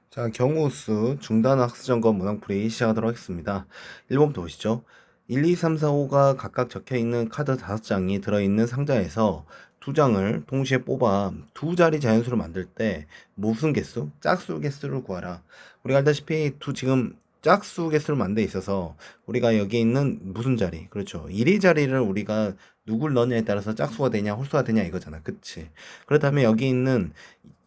자, 경우수 중단 학습점검 문항풀이 시작하도록 하겠습니다. 1번부터 보시죠. 1, 2, 3, 4, 5가 각각 적혀있는 카드 5장이 들어있는 상자에서 2장을 동시에 뽑아 두 자리 자연수를 만들 때 무슨 개수? 짝수 개수를 구하라. 우리가 알다시피 지금 짝수 개수를 만들어 있어서 우리가 여기 있는 무슨 자리? 그렇죠. 1의 자리를 우리가 누굴 넣느냐에 따라서 짝수가 되냐 홀수가 되냐 이거잖아. 그치? 그렇다면 여기 있는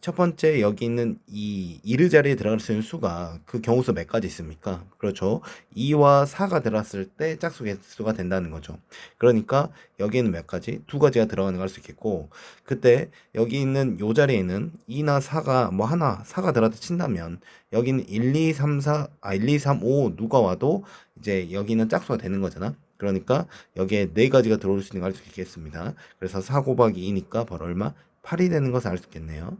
첫 번째 여기 있는 이 이르 자리에 들어갈 수 있는 수가 그 경우수 몇 가지 있습니까? 그렇죠. 2와 4가 들어갔을 때 짝수 개수가 된다는 거죠. 그러니까 여기에는 몇 가지? 두 가지가 들어가는 걸 할 수 있겠고, 그때 여기 있는 요 자리에는 2나 4가 뭐 하나 4가 들어갔다 친다면 여기는 1, 2, 3, 4, 1, 2, 3, 5 누가 와도 이제 여기는 짝수가 되는 거잖아. 그러니까 여기에 네 가지가 들어올 수 있는 걸 알 수 있겠습니다. 그래서 4 곱하기 2니까 바로 얼마? 8이 되는 것을 알 수 있겠네요.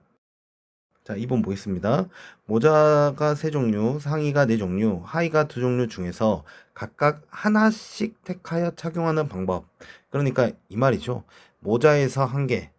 자, 2번 보겠습니다. 모자가 3종류, 상의가 4종류, 하의가 2종류 중에서 각각 하나씩 택하여 착용하는 방법. 그러니까 이 말이죠. 모자에서 한 개,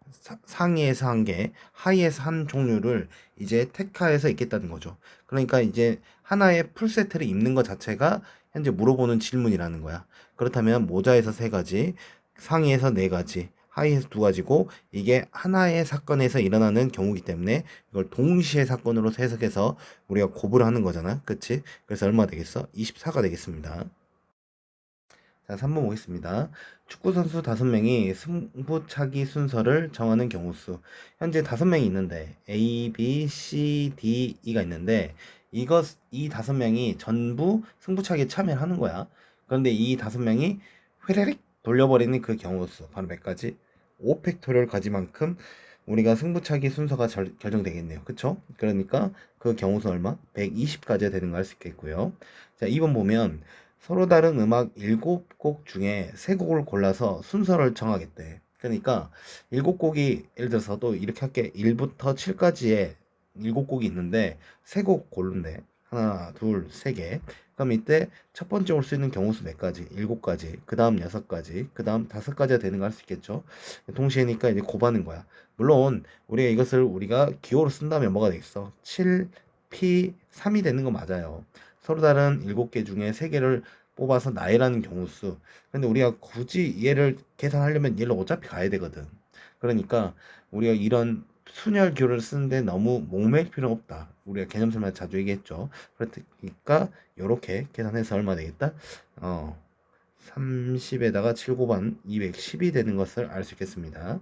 상의에서 한 개, 하의에서 한 종류를 이제 택하여서 입겠다는 거죠. 그러니까 이제 하나의 풀세트를 입는 것 자체가 현재 물어보는 질문이라는 거야. 그렇다면 모자에서 3가지, 상의에서 4가지, 하이에서 2가지고 이게 하나의 사건에서 일어나는 경우이기 때문에 이걸 동시에 사건으로 해석해서 우리가 곱을 하는 거잖아. 그치? 그래서 얼마 되겠어? 24가 되겠습니다. 자, 3번 보겠습니다. 축구선수 5명이 승부차기 순서를 정하는 경우 수. 현재 5명이 있는데 A, B, C, D, E가 있는데 이 5명이 전부 승부차기에 참여를 하는 거야. 그런데 이 5명이 회레릭 돌려버리는 그 경우 수. 바로 몇 가지? 5팩토리얼 가지만큼 우리가 승부차기 순서가 결정되겠네요. 그쵸? 그러니까 그 경우 수 얼마? 120가지가 되는 거 알 수 있겠고요. 자, 2번 보면 서로 다른 음악 7곡 중에 3곡을 골라서 순서를 정하겠대. 그러니까 7곡이 예를 들어서도 이렇게 할게. 1부터 7까지의 7곡이 있는데 3곡 고른대. 하나, 둘, 세 개. 그럼 이때 첫 번째 올 수 있는 경우 수 몇 가지? 7가지. 그 다음 6가지. 그 다음 5가지가 되는 거 할 수 있겠죠. 동시에니까 이제 곱하는 거야. 물론 우리가 이것을 우리가 기호로 쓴다면 뭐가 되겠어? 7, P, 3이 되는 거 맞아요. 서로 다른 7개 중에 3개를 뽑아서 나열하는 경우수. 근데 우리가 굳이 얘를 계산하려면 얘를 어차피 가야 되거든. 그러니까 우리가 이런 순열 기호를 쓰는데 너무 목매일 필요는 없다. 우리가 개념 설명 자주 얘기했죠. 그러니까 이렇게 계산해서 얼마 되겠다? 30에다가 7 곱한 210이 되는 것을 알 수 있겠습니다.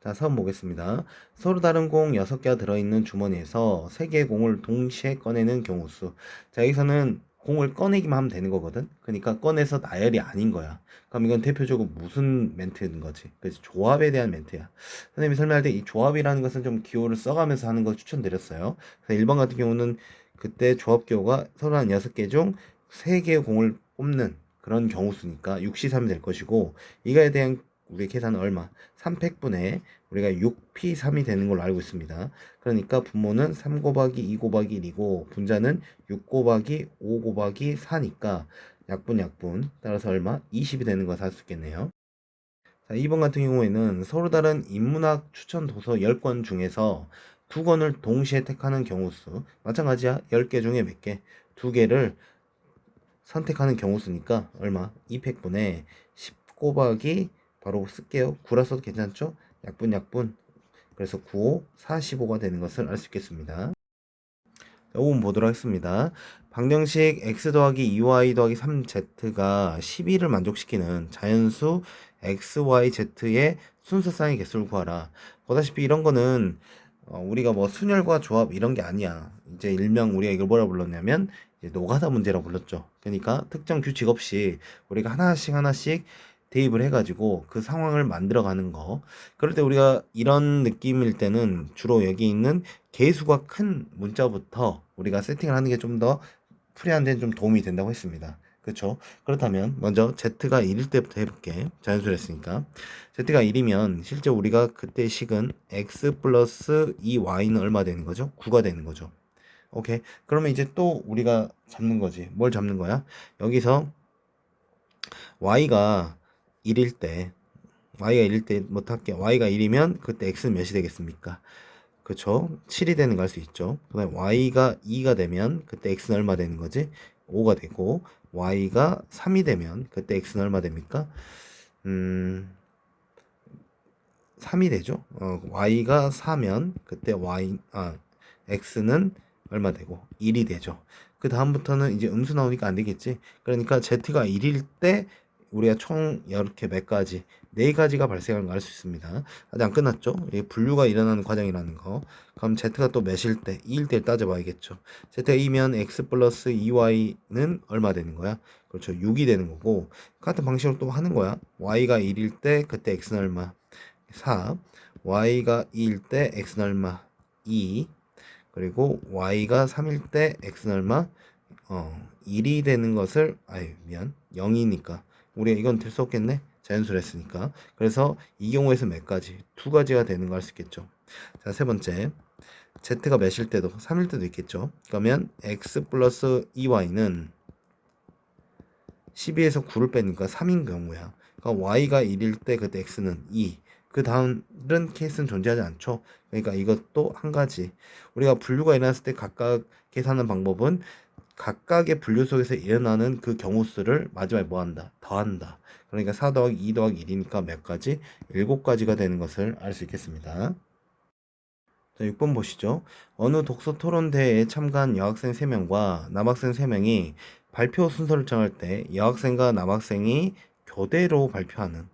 자, 4번 보겠습니다. 서로 다른 공 6개가 들어있는 주머니에서 3개의 공을 동시에 꺼내는 경우 수. 자, 여기서는 공을 꺼내기만 하면 되는 거거든. 그러니까 꺼내서 나열이 아닌 거야. 그럼 이건 대표적으로 무슨 멘트인 거지? 그래서 조합에 대한 멘트야. 선생님이 설명할 때 이 조합이라는 것은 좀 기호를 써가면서 하는 거 추천드렸어요. 그래서 1번 같은 경우는 그때 조합 기호가 서로 한 6개 중 3개의 공을 뽑는 그런 경우 수니까 6C3이 될 것이고, 이거에 대한 우리 계산은 얼마? 3팩분의 우리가 6P3이 되는 걸로 알고 있습니다. 그러니까 분모는 3 곱하기 2 곱하기 1이고 분자는 6 곱하기 5 곱하기 4니까 약분 따라서 얼마? 20이 되는 것을 알 수 있겠네요. 자, 2번 같은 경우에는 서로 다른 인문학 추천 도서 10권 중에서 2권을 동시에 택하는 경우 수. 마찬가지야. 10개 중에 몇 개? 2개를 선택하는 경우 수니까 얼마? 2팩분의 10 곱하기 바로 쓸게요. 9라 써도 괜찮죠? 약분. 그래서 9, 45가 되는 것을 알 수 있겠습니다. 5번 보도록 하겠습니다. 방정식 x 더하기 2y 더하기 3z가 12를 만족시키는 자연수 xyz의 순서쌍의 개수를 구하라. 보다시피 이런 거는 우리가 뭐 순열과 조합 이런 게 아니야. 이제 일명 우리가 이걸 뭐라 불렀냐면 이제 노가다 문제라고 불렀죠. 그러니까 특정 규칙 없이 우리가 하나씩 대입을 해가지고 그 상황을 만들어가는 거. 그럴 때 우리가 이런 느낌일 때는 주로 여기 있는 개수가 큰 문자부터 우리가 세팅을 하는 게 좀 더 프리한 데는 좀 도움이 된다고 했습니다. 그렇죠? 그렇다면 먼저 z가 1일 때부터 해볼게. 자연수를 했으니까. z가 1이면 실제 우리가 그때 식은 x 플러스 2y는 얼마 되는 거죠? 9가 되는 거죠. 오케이. 그러면 이제 또 우리가 잡는 거지. 뭘 잡는 거야? 여기서 y가 1일 때 y가 1일 때 못할게. y가 1이면 그때 x는 몇이 되겠습니까? 그쵸? 7이 되는 거 할 수 있죠. 그 다음에 y가 2가 되면 그때 x는 얼마 되는 거지? 5가 되고 y가 3이 되면 그때 x는 얼마 됩니까? 3이 되죠. y가 4면 그때 x는 얼마 되고 1이 되죠. 그 다음부터는 이제 음수 나오니까 안 되겠지. 그러니까 z가 1일 때 우리가 총 이렇게 몇 가지, 네 가지가 발생하는 걸 알 수 있습니다. 아직 안 끝났죠. 이 분류가 일어나는 과정이라는 거. 그럼 z가 또 몇일 때, 2일 때 따져봐야겠죠. z가 2면 x 플러스 2y는 얼마 되는 거야? 그렇죠. 6이 되는 거고, 같은 방식으로 또 하는 거야. y가 1일 때 그때 x는 얼마? 4, y가 2일 때 x는 얼마? 2, 그리고 y가 3일 때 x는 얼마? 1이 되는 것을, 미안, 0이니까 우리가 이건 될 수 없겠네. 자연수를 했으니까. 그래서 이 경우에서 몇 가지? 두 가지가 되는 거 할 수 있겠죠. 자, 세 번째, z가 몇일 때도 3일 때도 있겠죠. 그러면 x 플러스 2y는 12에서 9를 빼니까 3인 경우야. 그러니까 y가 1일 때 그때 x는 2. 그 다른 케이스는 존재하지 않죠. 그러니까 이것도 한 가지. 우리가 분류가 일어났을 때 각각 계산하는 방법은 각각의 분류 속에서 일어나는 그 경우 수를 마지막에 뭐 한다? 더한다. 그러니까 4 더하기 2 더하기 1이니까 몇 가지? 7가지가 되는 것을 알 수 있겠습니다. 자, 6번 보시죠. 어느 독서 토론 대회에 참가한 여학생 3명과 남학생 3명이 발표 순서를 정할 때 여학생과 남학생이 교대로 발표하는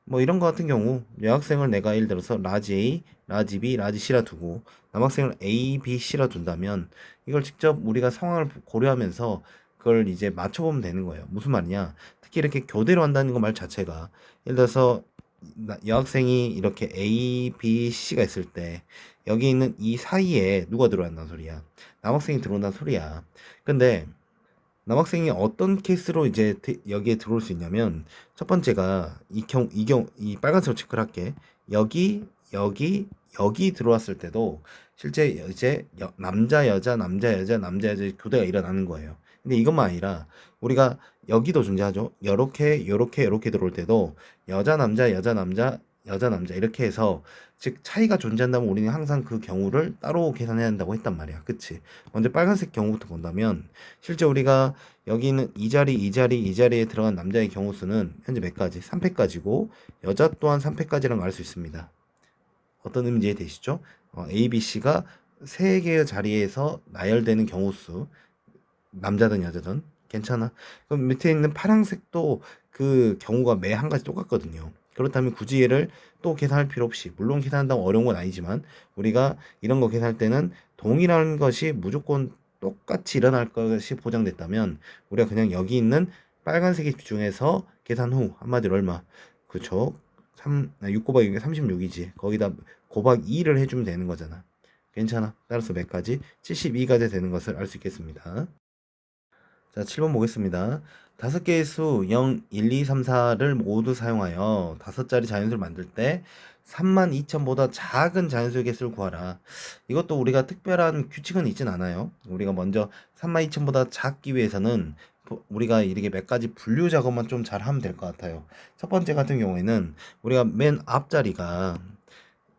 뭐 이런 거 같은 경우 여학생을 내가 예를 들어서 라지 A, 라지 B, 라지 C라 두고 남학생을 A, B, C라 둔다면 이걸 직접 우리가 상황을 고려하면서 그걸 이제 맞춰보면 되는 거예요. 무슨 말이냐? 특히 이렇게 교대로 한다는 거 말 자체가 예를 들어서 여학생이 이렇게 A, B, C가 있을 때 여기 있는 이 사이에 누가 들어간다는 소리야? 남학생이 들어온다는 소리야. 근데 남학생이 어떤 케이스로 이제 여기에 들어올 수 있냐면 첫 번째가 이 빨간색으로 체크를 할게. 여기 들어왔을 때도 실제 이제 남자 여자 교대가 일어나는 거예요. 근데 이것만 아니라 우리가 여기도 존재하죠. 요렇게 들어올 때도 여자 남자 이렇게 해서 즉 차이가 존재한다면 우리는 항상 그 경우를 따로 계산해야 한다고 했단 말이야. 그치? 먼저 빨간색 경우부터 본다면 실제 우리가 여기 있는 이 자리에 들어간 남자의 경우 수는 현재 몇 가지? 3패까지고 여자 또한 3패까지라는 걸 알 수 있습니다. 어떤 의미인지 이해되시죠? A, B, C가 3개의 자리에서 나열되는 경우 수 남자든 여자든 괜찮아. 그럼 밑에 있는 파란색도 그 경우가 매 한 가지 똑같거든요. 그렇다면 굳이 얘를 또 계산할 필요 없이, 물론 계산한다고 어려운 건 아니지만 우리가 이런 거 계산할 때는 동일한 것이 무조건 똑같이 일어날 것이 보장됐다면 우리가 그냥 여기 있는 빨간색에 집중해서 계산 후 한마디로 얼마? 그쵸? 6 곱하기 36이지. 거기다 곱하기 2를 해주면 되는 거잖아. 괜찮아. 따라서 몇 가지? 72가지 되는 것을 알 수 있겠습니다. 자, 7번 보겠습니다. 5개의 수 0, 1, 2, 3, 4를 모두 사용하여 5자리 자연수를 만들 때 32,000보다 작은 자연수의 개수를 구하라. 이것도 우리가 특별한 규칙은 있진 않아요. 우리가 먼저 32,000보다 작기 위해서는 우리가 이렇게 몇 가지 분류 작업만 좀 잘 하면 될 것 같아요. 첫 번째 같은 경우에는 우리가 맨 앞자리가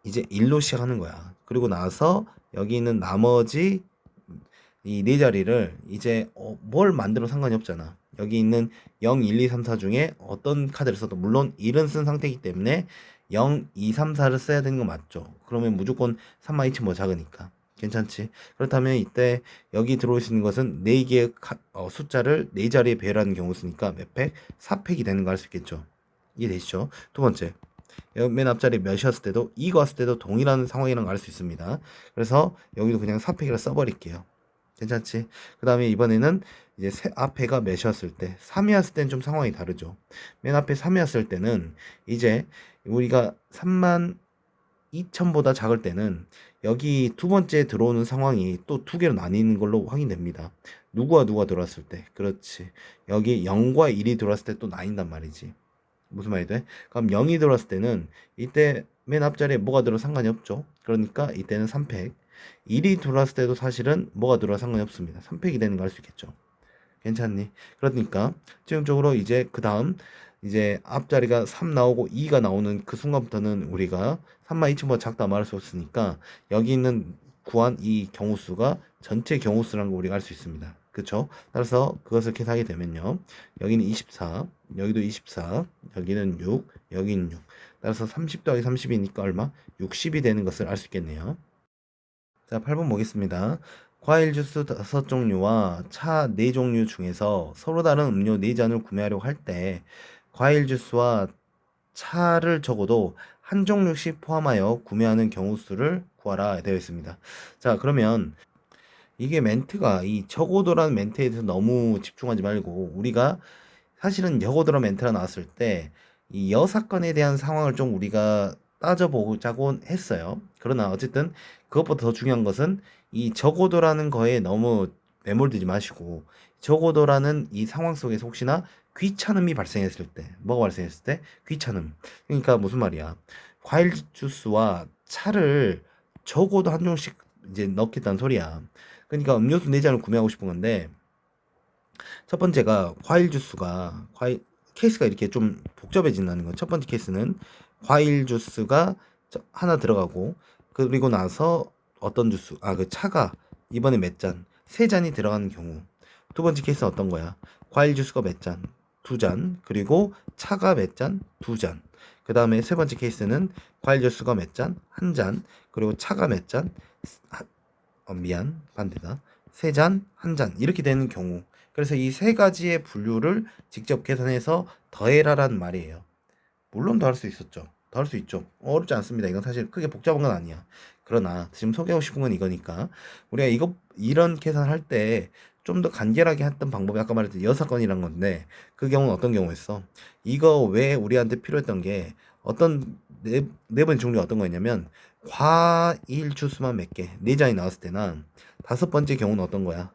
이제 1로 시작하는 거야. 그리고 나서 여기 있는 나머지 이 네 자리를 이제 뭘 만들어 상관이 없잖아. 여기 있는 0, 1, 2, 3, 4 중에 어떤 카드를 써도 물론 1은 쓴 상태이기 때문에 0, 2, 3, 4를 써야 되는 거 맞죠? 그러면 무조건 32,000 뭐 작으니까 괜찮지? 그렇다면 이때 여기 들어올 수 있는 것은 4개의 숫자를 4자리에 배열하는 경우 쓰니까 몇 팩? 4팩이 되는 거 알 수 있겠죠? 이해되시죠? 두 번째, 여기 맨 앞자리 몇이었을 때도 이거 왔을 때도 동일한 상황이라는 걸 알 수 있습니다. 그래서 여기도 그냥 4팩이라 써버릴게요. 괜찮지? 그 다음에 이번에는 이제 앞에가 몇이었을 때 3이었을 때는 좀 상황이 다르죠. 맨 앞에 3이었을 때는 이제 우리가 32,000보다 작을 때는 여기 두 번째 들어오는 상황이 또 두 개로 나뉘는 걸로 확인됩니다. 누구와 누가 들어왔을 때. 그렇지. 여기 0과 1이 들어왔을 때 또 나뉜단 말이지. 무슨 말이 돼? 그럼 0이 들어왔을 때는 이때 맨 앞자리에 뭐가 들어 상관이 없죠. 그러니까 이때는 3팩. 1이 들어왔을 때도 사실은 뭐가 들어와 상관이 없습니다. 3팩이 되는 거 알 수 있겠죠. 괜찮니? 그러니까 최종적으로 이제 그 다음 이제 앞자리가 3 나오고 2가 나오는 그 순간부터는 우리가 32,000보다 작다 말할 수 없으니까 여기 있는 구한 이 경우수가 전체 경우수라는 걸 우리가 알 수 있습니다. 그쵸? 따라서 그것을 계산하게 되면요. 여기는 24, 여기도 24, 여기는 6, 여기는 6. 따라서 30 더하기 30이니까 얼마? 60이 되는 것을 알 수 있겠네요. 자, 8번 보겠습니다. 과일 주스 5종류와 차 4종류 중에서 서로 다른 음료 4잔을 구매하려고 할 때 과일 주스와 차를 적어도 한 종류씩 포함하여 구매하는 경우 수를 구하라 되어 있습니다. 자, 그러면 이게 멘트가 이 적어도라는 멘트에 대해서 너무 집중하지 말고 우리가 사실은 적어도라는 멘트가 나왔을 때 이 여사건에 대한 상황을 좀 우리가 따져보자고 했어요. 그러나 어쨌든 그것보다 더 중요한 것은 이 적어도라는 거에 너무 매몰되지 마시고 적어도라는 이 상황 속에서 혹시나 귀찮음이 발생했을 때 뭐가 발생했을 때 귀찮음. 그러니까 무슨 말이야. 과일 주스와 차를 적어도 한 종씩 이제 넣겠다는 소리야. 그러니까 음료수 4잔을 구매하고 싶은 건데 첫 번째가 과일 주스가 과일 케이스가 이렇게 좀 복잡해진다는 거. 첫 번째 케이스는 과일 주스가 하나 들어가고 그리고 나서 어떤 주스 그 차가 이번에 몇 잔? 세 잔이 들어가는 경우. 두 번째 케이스는 어떤 거야? 과일 주스가 몇 잔? 두 잔. 그리고 차가 몇 잔? 두 잔. 그 다음에 세 번째 케이스는 과일 주스가 몇 잔? 한 잔. 그리고 차가 몇 잔? 미안. 반대다. 세 잔, 한 잔. 이렇게 되는 경우. 그래서 이 세 가지의 분류를 직접 계산해서 더해라라는 말이에요. 물론 더할 수 있었죠. 더할 수 있죠. 어렵지 않습니다. 이건 사실 크게 복잡한 건 아니야. 그러나 지금 소개하고 싶은 건 이거니까 우리가 이런 계산을 할 때 좀 더 간결하게 했던 방법이 아까 말했던 여사건이란 건데 그 경우는 어떤 경우였어? 이거 왜 우리한테 필요했던 게 어떤 네 번째 종류가 어떤 거였냐면 과일 주스만 몇 개, 네 잔이 나왔을 때나 다섯 번째 경우는 어떤 거야?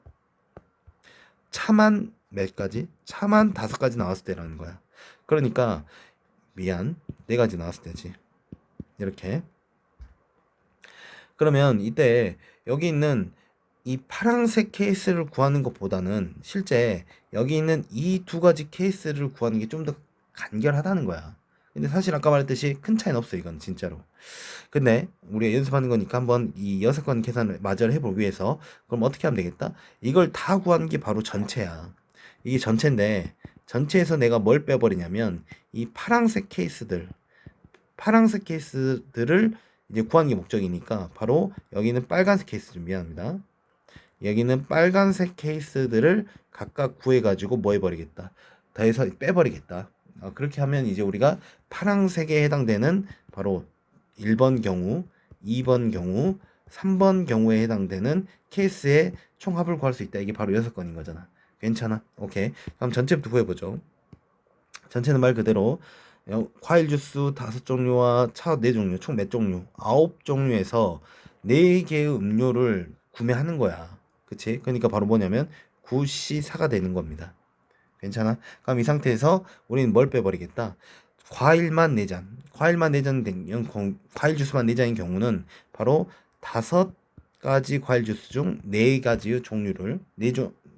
차만 몇 가지? 차만 5가지 나왔을 때라는 거야. 그러니까 미안, 4가지 나왔을 때지. 이렇게. 그러면 이때 여기 있는 이 파란색 케이스를 구하는 것보다는 실제 여기 있는 이 2가지 케이스를 구하는 게 좀 더 간결하다는 거야. 근데 사실 아까 말했듯이 큰 차이는 없어, 이건 진짜로. 근데 우리가 연습하는 거니까 한번 이 6건 계산을 마저 해보기 위해서 그럼 어떻게 하면 되겠다? 이걸 다 구하는 게 바로 전체야. 이게 전체인데 전체에서 내가 뭘 빼버리냐면 이 파란색 케이스들을 이제 구하는 게 목적이니까 바로 여기는 빨간색 케이스 좀 미안합니다. 여기는 빨간색 케이스들을 각각 구해가지고 뭐 해버리겠다. 더해서 빼버리겠다. 그렇게 하면 이제 우리가 파란색에 해당되는 바로 1번 경우, 2번 경우, 3번 경우에 해당되는 케이스의 총합을 구할 수 있다. 이게 바로 6건인 거잖아. 괜찮아? 오케이. 그럼 전체부터 구해보죠. 전체는 말 그대로 과일 주스 5종류와 차 4종류, 총 몇 종류? 9종류에서 4개의 음료를 구매하는 거야. 그치? 그러니까 바로 뭐냐면 9C4가 되는 겁니다. 괜찮아? 그럼 이 상태에서 우리는 뭘 빼버리겠다? 과일만 4잔. 과일만 4잔 과일 주스만 4잔인 경우는 바로 5가지 과일 주스 중 4가지의 종류를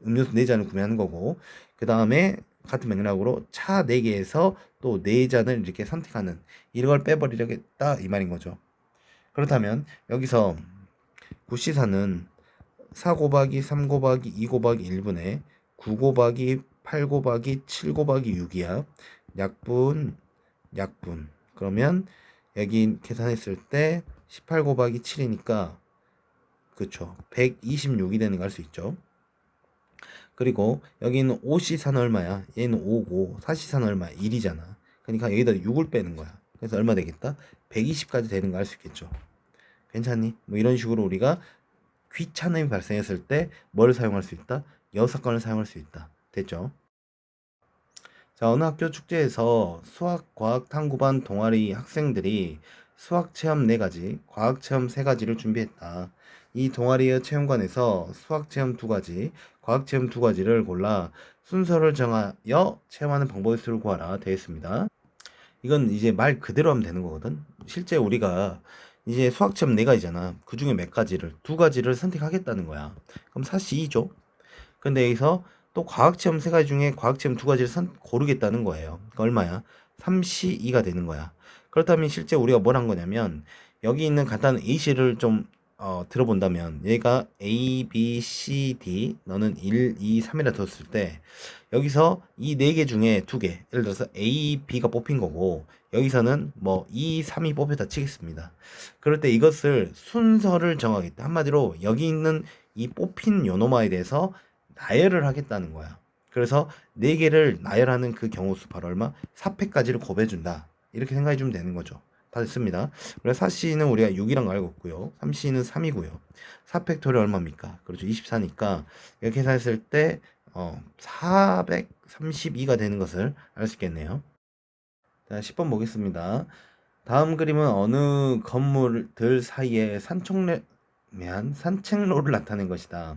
음료수 4잔을 구매하는 거고 그 다음에 같은 맥락으로 차 4개에서 또 4잔을 이렇게 선택하는 이런 걸 빼버리려겠다 이 말인 거죠. 그렇다면 여기서 구시사는 4 곱하기 3 곱하기 2 곱하기 1분의 9 곱하기 8 곱하기 7 곱하기 6이야. 약분. 그러면 여기 계산했을 때 18 곱하기 7이니까 그쵸. 126이 되는 거 알 수 있죠. 그리고 여기는 5C사는 얼마야? 얘는 5고 4C사는 얼마야? 1이잖아. 그러니까 여기다 6을 빼는 거야. 그래서 얼마 되겠다? 120까지 되는 거 알 수 있겠죠. 괜찮니? 뭐 이런 식으로 우리가 귀찮음이 발생했을 때 뭘 사용할 수 있다? 여사건을 사용할 수 있다. 됐죠? 자, 어느 학교 축제에서 수학, 과학, 탐구반 동아리 학생들이 수학 체험 4가지, 과학 체험 3가지를 준비했다. 이 동아리의 체험관에서 수학 체험 2가지, 과학 체험 2가지를 골라 순서를 정하여 체험하는 방법의 수를 구하라 되어 있습니다. 이건 이제 말 그대로 하면 되는 거거든. 실제 우리가 이제 수학 체험 4가지잖아. 그 중에 몇 가지를, 2가지를 선택하겠다는 거야. 그럼 사실 2죠. 근데 여기서 또 과학체험 3가지 중에 과학체험 2가지를 고르겠다는 거예요. 그러니까 얼마야? 3C2가 되는 거야. 그렇다면 실제 우리가 뭘 한 거냐면 여기 있는 간단한 A씨를 좀 들어본다면 얘가 A, B, C, D 너는 1, 2, 3이라 뒀을 때 여기서 이 4개 중에 2개 예를 들어서 A, B가 뽑힌 거고 여기서는 뭐 2, 3이 뽑혔다 치겠습니다. 그럴 때 이것을 순서를 정하겠다. 한마디로 여기 있는 이 뽑힌 요노마에 대해서 나열을 하겠다는 거야. 그래서 4개를 나열하는 그 경우 수 바로 얼마? 4팩까지를 곱해준다. 이렇게 생각해 주면 되는 거죠. 다 됐습니다. 그래서 4C는 우리가 6이란 거 알고 있고요. 3C는 3이고요. 4팩토리 얼마입니까? 그렇죠. 24니까 이렇게 계산했을 때 432가 되는 것을 알 수 있겠네요. 자, 10번 보겠습니다. 다음 그림은 어느 건물들 사이에 산책로를 나타낸 것이다.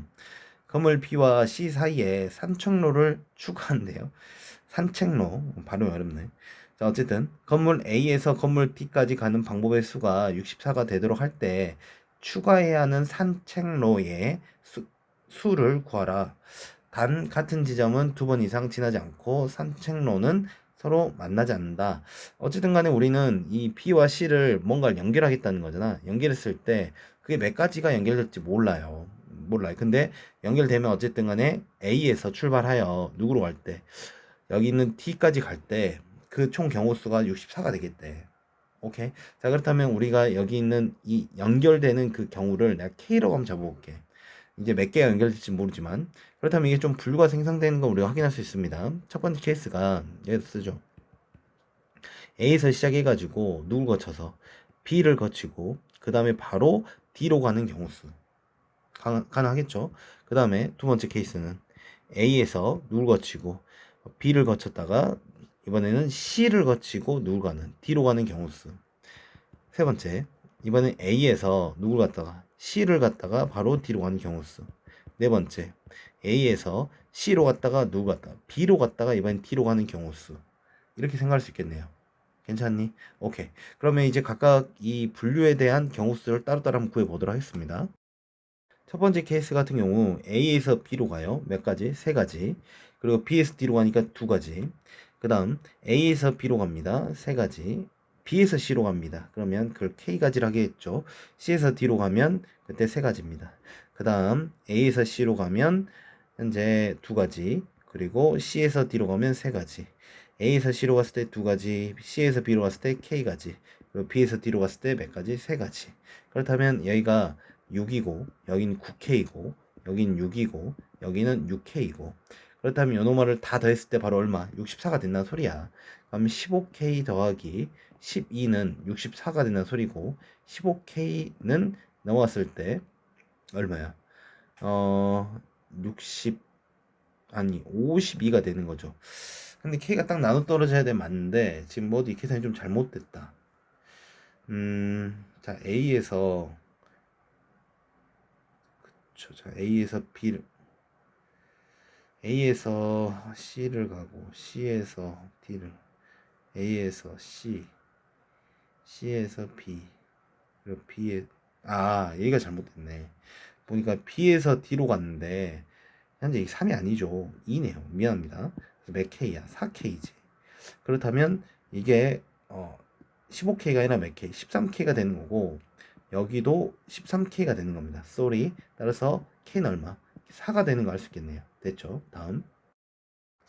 건물 B와 C 사이에 산책로를 추가한대요. 산책로 발음이 어렵네. 자, 어쨌든 건물 A에서 건물 D까지 가는 방법의 수가 64가 되도록 할 때 추가해야 하는 산책로의 수를 구하라. 단 같은 지점은 2번 이상 지나지 않고 산책로는 서로 만나지 않는다. 어쨌든 간에 우리는 이 B와 C를 뭔가를 연결하겠다는 거잖아. 연결했을 때 그게 몇 가지가 연결될지 몰라요. 근데 연결되면 어쨌든 간에 A에서 출발하여 누구로 갈 때 여기 있는 T까지 갈 때 그 총 경우 수가 64가 되겠대. 오케이. 자, 그렇다면 우리가 여기 있는 이 연결되는 그 경우를 내가 K라고 한번 잡아볼게. 이제 몇 개가 연결될지 모르지만 그렇다면 이게 좀 불과 생성되는 거 우리가 확인할 수 있습니다. 첫 번째 케이스가 여기서 쓰죠. A에서 시작해가지고 누굴 거쳐서 B를 거치고 그 다음에 바로 D로 가는 경우수 가능하겠죠. 그 다음에 두 번째 케이스는 A에서 누굴 거치고 B를 거쳤다가 이번에는 C를 거치고 누굴 가는 D로 가는 경우수. 세 번째, 이번엔 A에서 누굴 갔다가 C를 갔다가 바로 D로 가는 경우수. 네 번째, A에서 C로 갔다가 누구 갔다가 B로 갔다가 이번엔 D로 가는 경우수. 이렇게 생각할 수 있겠네요. 괜찮니? 오케이. 그러면 이제 각각 이 분류에 대한 경우수를 따로따로 한번 구해보도록 하겠습니다. 첫 번째 케이스 같은 경우 A에서 B로 가요. 몇 가지? 3가지. 그리고 B에서 D로 가니까 2가지. 그 다음 A에서 B로 갑니다. 3가지. B에서 C로 갑니다. 그러면 그걸 K가지를 하겠죠. C에서 D로 가면 그때 3가지입니다. 그 다음 A에서 C로 가면 현재 2가지. 그리고 C에서 D로 가면 3가지. A에서 C로 갔을 때 2가지. C에서 B로 갔을 때 K가지. 그리고 B에서 D로 갔을 때 몇 가지? 3가지. 그렇다면 여기가 6이고 여긴 9K이고 여긴 6이고 여기는 6K이고 그렇다면 요노말을 다 더했을 때 바로 얼마? 64가 된다는 소리야. 그럼 15K 더하기 12는 64가 된다는 소리고 15K는 넘어갔을 때 얼마야? 60 아니 52가 되는 거죠. 근데 K가 딱 나눠 떨어져야 돼 맞는데 지금 뭐이 계산이 좀 잘못됐다. 자 A에서 자 A에서 C를 가고 C에서 D를 A에서 C C에서 B 그리고 B에 얘가 잘못됐네. 보니까 B에서 D로 갔는데 현재 이 3이 아니죠. 2네요. 미안합니다. 그래서 몇 K야? 4K지. 그렇다면 이게 15K가 아니라 몇 K? 13K가 되는 거고 여기도 13K가 되는 겁니다. 쏘리. 따라서 K는 얼마? 4가 되는 거 알 수 있겠네요. 됐죠? 다음.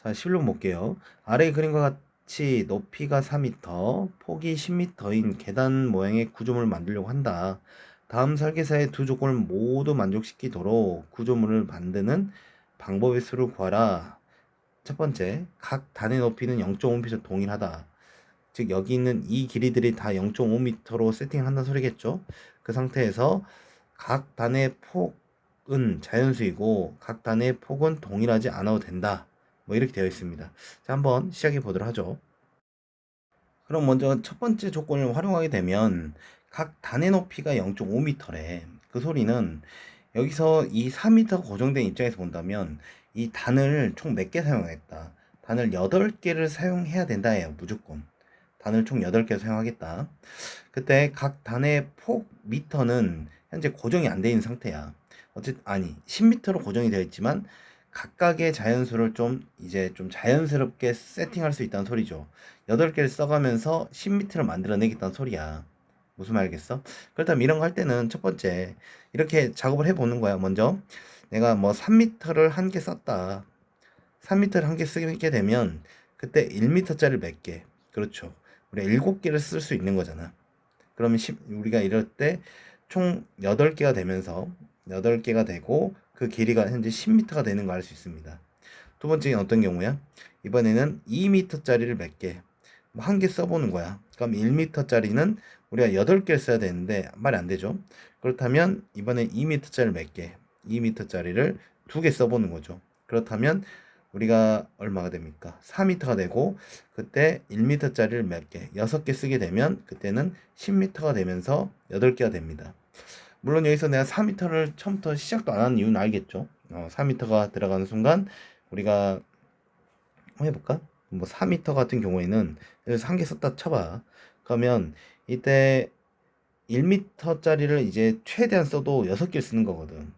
자, 11번 볼게요. 아래 그림과 같이 높이가 4m, 폭이 10m인 계단 모양의 구조물을 만들려고 한다. 다음 설계사의 두 조건을 모두 만족시키도록 구조물을 만드는 방법의 수를 구하라. 첫 번째, 각 단의 높이는 0.5m 동일하다. 즉 여기 있는 이 길이들이 다 0.5m로 세팅을 한다는 소리겠죠. 그 상태에서 각 단의 폭은 자연수이고 각 단의 폭은 동일하지 않아도 된다. 뭐 이렇게 되어 있습니다. 자, 한번 시작해 보도록 하죠. 그럼 먼저 첫 번째 조건을 활용하게 되면 각 단의 높이가 0.5m래. 그 소리는 여기서 이 4m 고정된 입장에서 본다면 이 단을 총 몇 개 사용하겠다. 단을 8개를 사용해야 된다예요. 무조건. 단을 총 8개 사용하겠다. 그때 각 단의 폭 미터는 현재 고정이 안 되어 있는 상태야. 10m로 고정이 되어 있지만 각각의 자연수를 좀 이제 좀 자연스럽게 세팅할 수 있다는 소리죠. 8개를 써가면서 10m를 만들어내겠다는 소리야. 무슨 말이겠어? 그렇다면 이런 거 할 때는 첫 번째 이렇게 작업을 해보는 거야. 먼저 내가 뭐 3m를 한 개 썼다. 3m를 한 개 쓰게 되면 그때 1m짜리 몇 개. 그렇죠. 우리가 7개를 쓸 수 있는 거잖아. 그러면 우리가 이럴 때 총 8개가 되면서 8개가 되고 그 길이가 현재 10m가 되는 거 알 수 있습니다. 두 번째는 어떤 경우야? 이번에는 2m짜리를 몇 개, 뭐 한 개 써보는 거야. 그럼 1m짜리는 우리가 8개를 써야 되는데 말이 안 되죠. 그렇다면 이번에 2m짜리 몇 개, 2m짜리를 2개 써보는 거죠. 그렇다면 우리가 얼마가 됩니까? 4m가 되고 그때 1m짜리를 몇 개, 6개 쓰게 되면 그때는 10m가 되면서 8개가 됩니다. 물론 여기서 내가 4m를 처음부터 시작도 안 하는 이유는 알겠죠. 4m가 들어가는 순간 우리가 한번 해볼까? 뭐 4m 같은 경우에는 여기서 한 개 썼다 쳐봐. 그러면 이때 1m짜리를 이제 최대한 써도 6개 쓰는 거거든.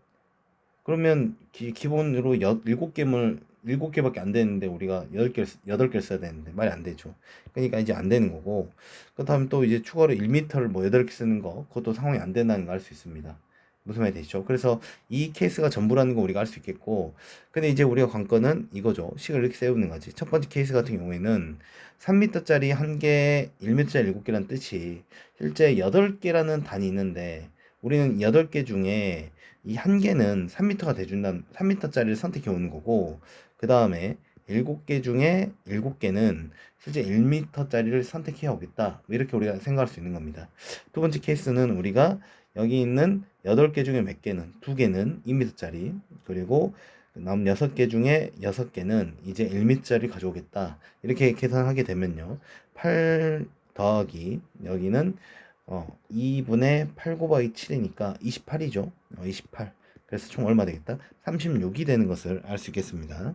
그러면 기본으로 7개밖에 안 되는데 우리가 8개를 써야 되는데 말이 안 되죠. 그러니까 이제 안 되는 거고. 그렇다면 또 이제 추가로 1m를 뭐 8개 쓰는 거 그것도 상황이 안 된다는 거 알 수 있습니다. 무슨 말이 되죠? 그래서 이 케이스가 전부라는 거 우리가 알 수 있겠고. 근데 이제 우리가 관건은 이거죠. 식을 이렇게 세우는 거지. 첫 번째 케이스 같은 경우에는 3m짜리 한 개, 1m짜리 7개라는 뜻이 실제 8개라는 단위 있는데 우리는 8개 중에 이 한 개는 3m가 돼준다는 3m짜리를 선택해 오는 거고 그 다음에 7개 중에 7개는 실제 1m짜리를 선택해 오겠다 이렇게 우리가 생각할 수 있는 겁니다. 두 번째 케이스는 우리가 여기 있는 8개 중에 몇 개는 2개는 2m짜리 그리고 남 6개 중에 6개는 이제 1m짜리 가져오겠다 이렇게 계산하게 되면요 8 더하기 여기는 2분의 8 곱하기 7이니까 28이죠. 28. 그래서 총 얼마 되겠다? 36이 되는 것을 알 수 있겠습니다.